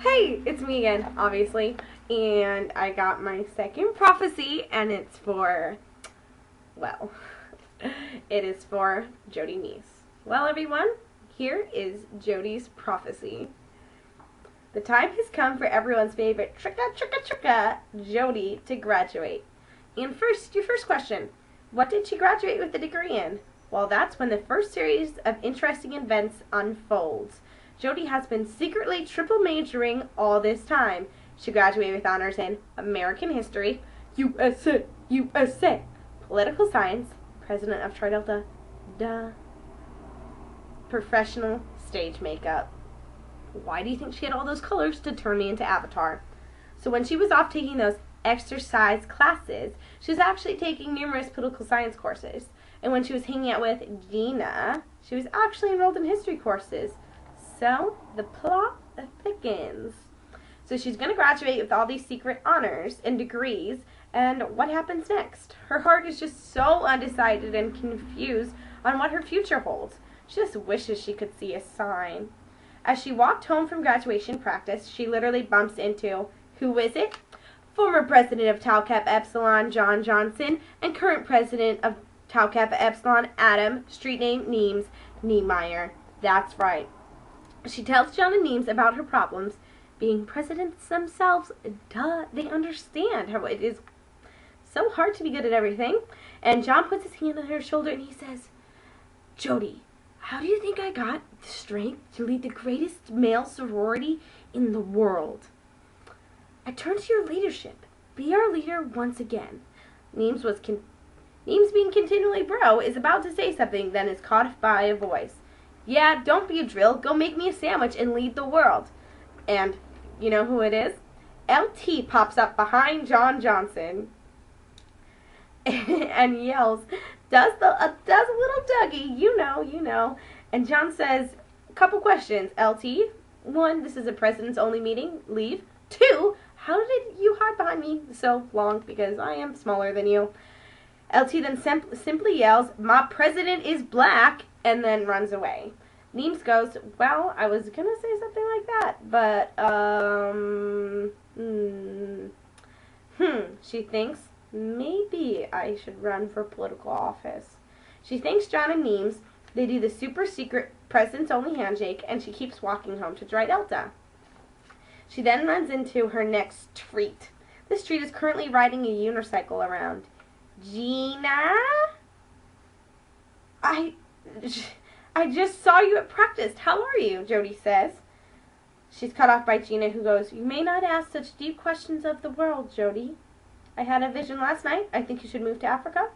Hey, it's me again, obviously, and I got my second prophecy, and it's for, well, it is for Jody Meese. Well, everyone, here is Jody's prophecy. The time has come for everyone's favorite tricka, Jody, to graduate. And first, your first question, what did she graduate with a degree in? Well, that's when the first series of interesting events unfolds. Jody has been secretly triple majoring all this time. She graduated with honors in American History, USA, Political Science, President of Tri Delta, Professional Stage Makeup. Why do you think she had all those colors to turn me into Avatar? So when she was off taking those exercise classes, she was actually taking numerous political science courses. And when she was hanging out with Gina, she was actually enrolled in history courses. So the plot thickens. So she's going to graduate with all these secret honors and degrees, and what happens next? Her heart is just so undecided and confused on what her future holds. She just wishes she could see a sign. As she walked home from graduation practice, she literally bumps into, who is it? Former president of Tau Kappa Epsilon, John Johnson, and current president of Tau Kappa Epsilon, Adam, street name Neems, Niemeyer. That's right. She tells John and Neems about her problems. Being presidents themselves, they understand how it is so hard to be good at everything. And John puts his hand on her shoulder and he says, Jody, how do you think I got the strength to lead the greatest male sorority in the world? I turn to your leadership. Be our leader once again. Neems being continually bro is about to say something, then is caught by a voice. Yeah, don't be a drill. Go make me a sandwich and lead the world. And you know who it is? LT pops up behind John Johnson and yells, does little Dougie, you know. And John says, a couple questions. LT, 1, this is a president's only meeting. Leave. 2, how did you hide behind me so long? Because I am smaller than you. LT then simply yells, my president is black, and then runs away. Neems goes, well, I was going to say something like that, but, she thinks, maybe I should run for political office. She thanks John and Neems. They do the super secret president's-only handshake, and she keeps walking home to Dry Delta. She then runs into her next treat. This treat is currently riding a unicycle around. Gina? I just saw you at practice. How are you? Jody says. She's cut off by Gina, who goes, you may not ask such deep questions of the world, Jody. I had a vision last night. I think you should move to Africa.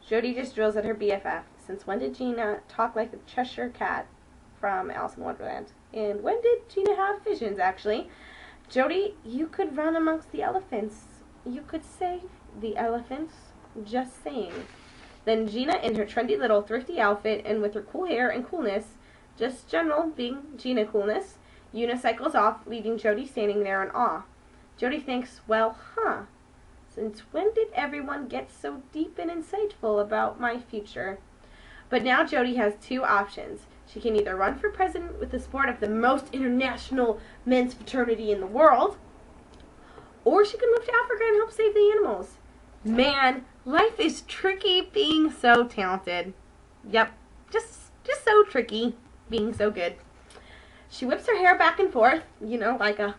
Jody just drills at her BFF. Since when did Gina talk like the Cheshire Cat from Alice in Wonderland? And when did Gina have visions, actually? Jody, you could run amongst the elephants. You could save the elephants. Just saying. Then Gina, in her trendy little thrifty outfit and with her cool hair and coolness, just general being Gina coolness, unicycles off, leaving Jody standing there in awe. Jody thinks, well, since when did everyone get so deep and insightful about my future? But now Jody has 2 options. She can either run for president with the support of the most international men's fraternity in the world, or she can move to Africa and help save the animals. Man, life is tricky being so talented. Yep, just so tricky being so good. She whips her hair back and forth, like a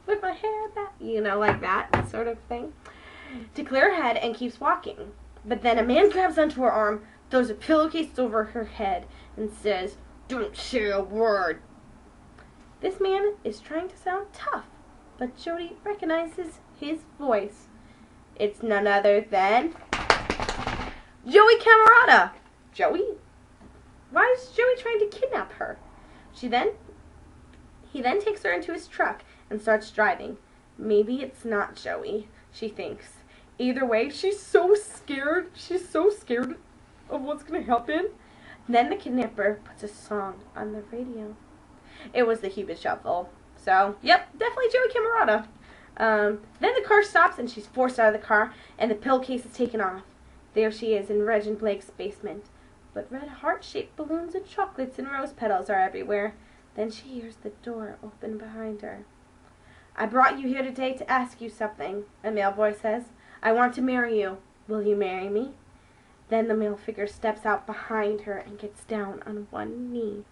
whip my hair back, like that sort of thing, to clear her head and keeps walking. But then a man grabs onto her arm, throws a pillowcase over her head, and says, don't say a word. This man is trying to sound tough, but Jody recognizes his voice. It's none other than Joey Camerata. Joey? Why is Joey trying to kidnap her? He then takes her into his truck and starts driving. Maybe it's not Joey, she thinks. Either way, she's so scared. She's so scared of what's going to happen. Then the kidnapper puts a song on the radio. It was the Cupid Shuffle. So, yep, definitely Joey Camerata. Then the car stops and she's forced out of the car and the pillowcase is taken off. There she is in Reg and Blake's basement. But red heart-shaped balloons and chocolates and rose petals are everywhere. Then she hears the door open behind her. I brought you here today to ask you something, a male voice says. I want to marry you. Will you marry me? Then the male figure steps out behind her and gets down on one knee.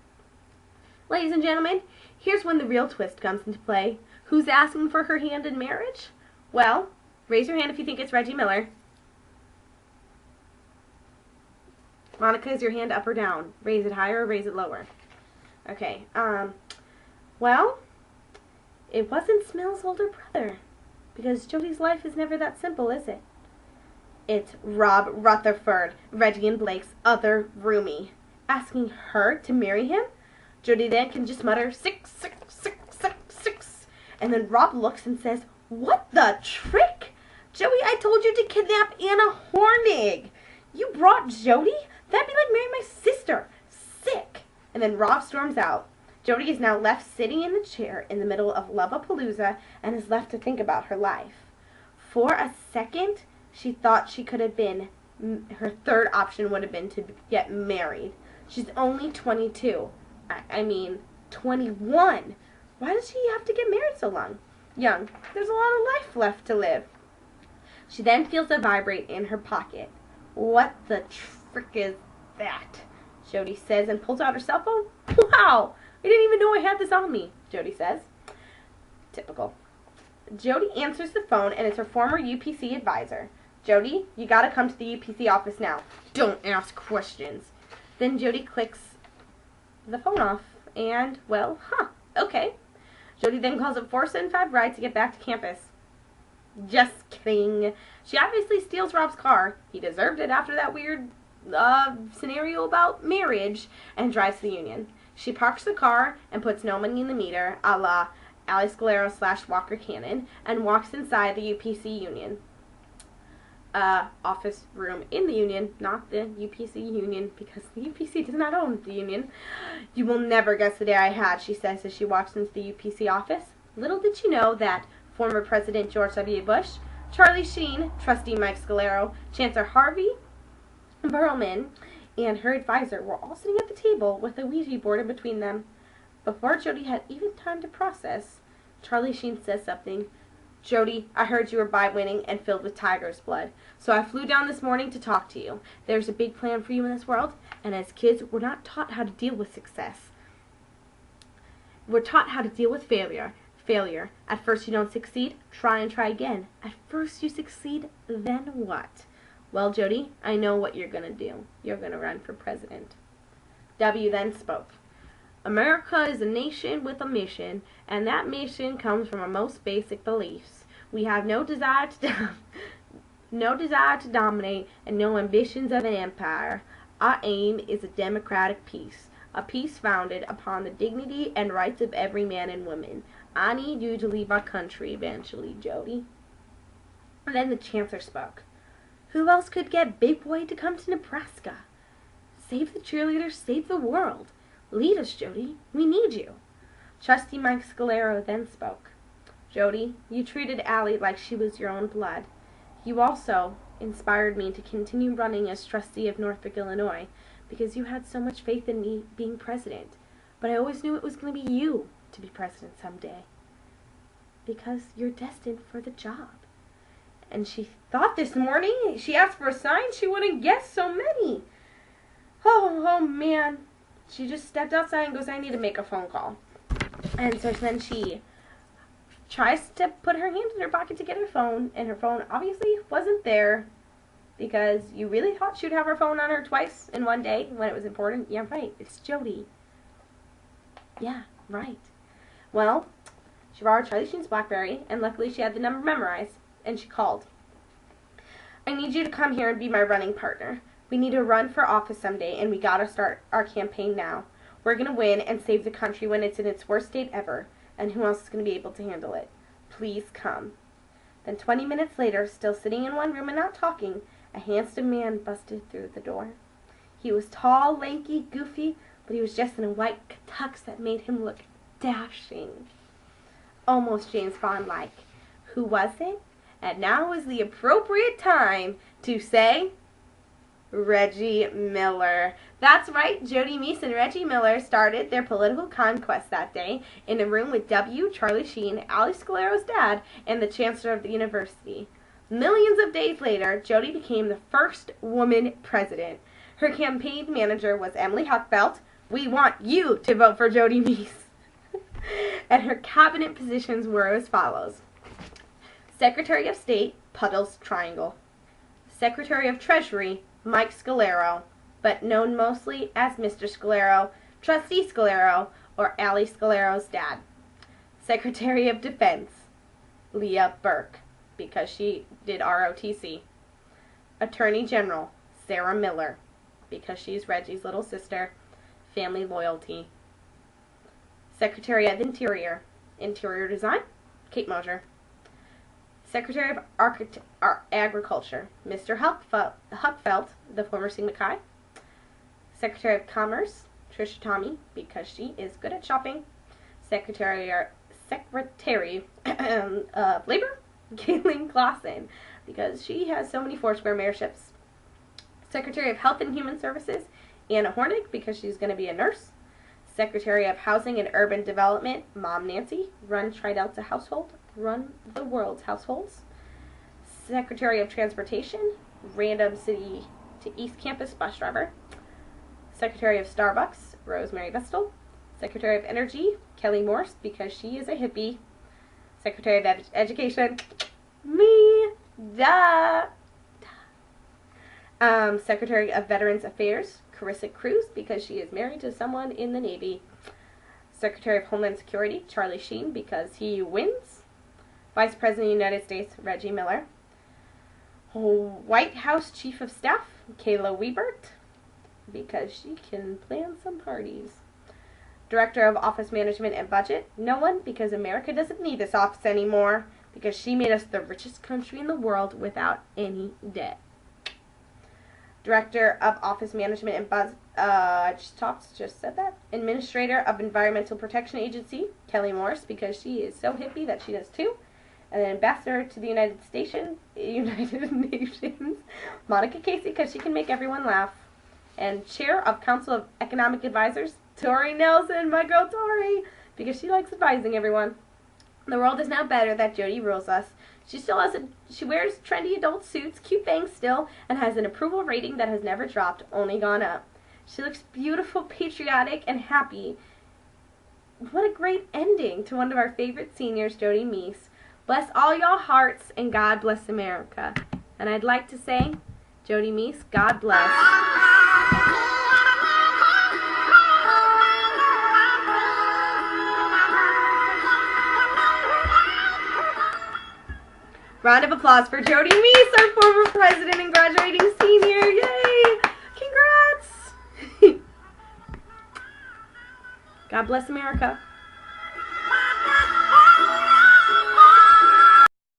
Ladies and gentlemen, here's when the real twist comes into play. Who's asking for her hand in marriage? Well, raise your hand if you think it's Reggie Miller. Monica, is your hand up or down? Raise it higher or raise it lower? Okay, well, it wasn't Smell's older brother. Because Jody's life is never that simple, is it? It's Rob Rutherford, Reggie and Blake's other roomie, asking her to marry him. Jody then can just mutter, 6, 6, 6, 6, 6. And then Rob looks and says, what the trick? Joey, I told you to kidnap Anna Hornig. You brought Jody? That'd be like marrying my sister. Sick. And then Rob storms out. Jody is now left sitting in the chair in the middle of Lovapalooza and is left to think about her life. For a second, she thought she could have been, her third option would have been to get married. She's only 22. I mean, 21. Why does she have to get married so young? There's a lot of life left to live. She then feels a vibrate in her pocket. What the frick is that? Jody says and pulls out her cell phone. Wow, I didn't even know I had this on me, Jody says. Typical. Jody answers the phone and it's her former UPC advisor. Jody, you gotta come to the UPC office now. Don't ask questions. Then Jody clicks the phone off and, well, okay. Jody then calls a 475 ride to get back to campus. Just kidding. She obviously steals Rob's car. He deserved it after that weird scenario about marriage, and drives to the Union. She parks the car and puts no money in the meter, a la Ali Scalero / Walker Cannon, and walks inside the UPC Union. Office room in the Union, not the UPC Union, because the UPC does not own the Union. You will never guess the day I had, she says as she walks into the UPC office. Little did you know that former President George W. Bush, Charlie Sheen, Trustee Mike Scalero, Chancellor Harvey Perlman, and her advisor were all sitting at the table with a Ouija board in between them. Before Jody had even time to process, Charlie Sheen says something. Jody, I heard you were bywinning and filled with tiger's blood, so I flew down this morning to talk to you. There's a big plan for you in this world, and as kids, we're not taught how to deal with success. We're taught how to deal with failure. At first you don't succeed, try and try again. At first you succeed, then what? Well, Jody, I know what you're going to do. You're going to run for president. W then spoke. America is a nation with a mission, and that mission comes from our most basic beliefs. We have no desire to dominate and no ambitions of an empire. Our aim is a democratic peace, a peace founded upon the dignity and rights of every man and woman. I need you to leave our country eventually, Jody. And then the Chancellor spoke. Who else could get Big Boy to come to Nebraska? Save the cheerleaders, save the world. Lead us, Jody. We need you. Trustee Mike Scalero then spoke. Jody, you treated Allie like she was your own blood. You also inspired me to continue running as trustee of Norfolk, Illinois, because you had so much faith in me being president. But I always knew it was going to be you to be president someday, because you're destined for the job. And she thought this morning, she asked for a sign, she wouldn't guess so many. Oh man. She just stepped outside and goes, I need to make a phone call. And so then she tries to put her hand in her pocket to get her phone, and her phone obviously wasn't there, because you really thought she'd have her phone on her twice in one day when it was important? Yeah, right. It's Jody. Yeah, right. Well, she borrowed Charlie Sheen's BlackBerry, and luckily she had the number memorized, and she called. I need you to come here and be my running partner. We need to run for office someday, and we gotta start our campaign now. We're gonna win and save the country when it's in its worst state ever, and who else is gonna be able to handle it? Please come. Then 20 minutes later, still sitting in one room and not talking, a handsome man busted through the door. He was tall, lanky, goofy, but he was just in a white tux that made him look dashing. Almost James Bond-like. Who was it? And now is the appropriate time to say, Reggie Miller. That's right, Jody Meese and Reggie Miller started their political conquest that day in a room with W. Charlie Sheen, Ali Scalero's dad, and the chancellor of the university. Millions of days later, Jody became the first woman president. Her campaign manager was Emily Huckfeldt. We want you to vote for Jody Meese. And her cabinet positions were as follows. Secretary of State, Puddles Triangle. Secretary of Treasury, Mike Scalero, but known mostly as Mr. Scalero, Trustee Scalero, or Ali Scalero's dad. Secretary of Defense, Leah Burke, because she did ROTC. Attorney General, Sarah Miller, because she's Reggie's little sister, family loyalty. Secretary of Interior, Interior Design, Kate Mosher. Secretary of Agriculture, Mr. Huckfeldt, the former Sing McKay. Secretary of Commerce, Trisha Tommy, because she is good at shopping. Secretary of Labor, Galen Clausen, because she has so many Foursquare mayorships. Secretary of Health and Human Services, Anna Hornig, because she's going to be a nurse. Secretary of Housing and Urban Development, Mom Nancy, run Tri-Delta household, run the world's households. Secretary of Transportation, random city to East Campus bus driver. Secretary of Starbucks, Rosemary Vestal. Secretary of Energy, Kelly Morse, because she is a hippie. Secretary of Education, me, duh. Secretary of Veterans Affairs, Carissa Cruz, because she is married to someone in the Navy. Secretary of Homeland Security, Charlie Sheen, because he wins. Vice President of the United States, Reggie Miller. White House Chief of Staff, Kayla Wiebert, because she can plan some parties. Director of Office Management and Budget, no one, because America doesn't need this office anymore, because she made us the richest country in the world without any debt. Director of Office Management and Budget, just said that. Administrator of Environmental Protection Agency, Kelly Morse, because she is so hippie that she does too. And then Ambassador to the United Nations, Monica Casey, because she can make everyone laugh. And Chair of Council of Economic Advisors, Tori Nelson, my girl Tori, because she likes advising everyone. The world is now better that Jody rules us. She wears trendy adult suits, cute bangs still, and has an approval rating that has never dropped, only gone up. She looks beautiful, patriotic, and happy. What a great ending to one of our favorite seniors, Jody Meese. Bless all y'all hearts, and God bless America. And I'd like to say, Jody Meese, God bless. Round of applause for Jody Meese, our former president and graduating senior. Yay! Congrats! God bless America.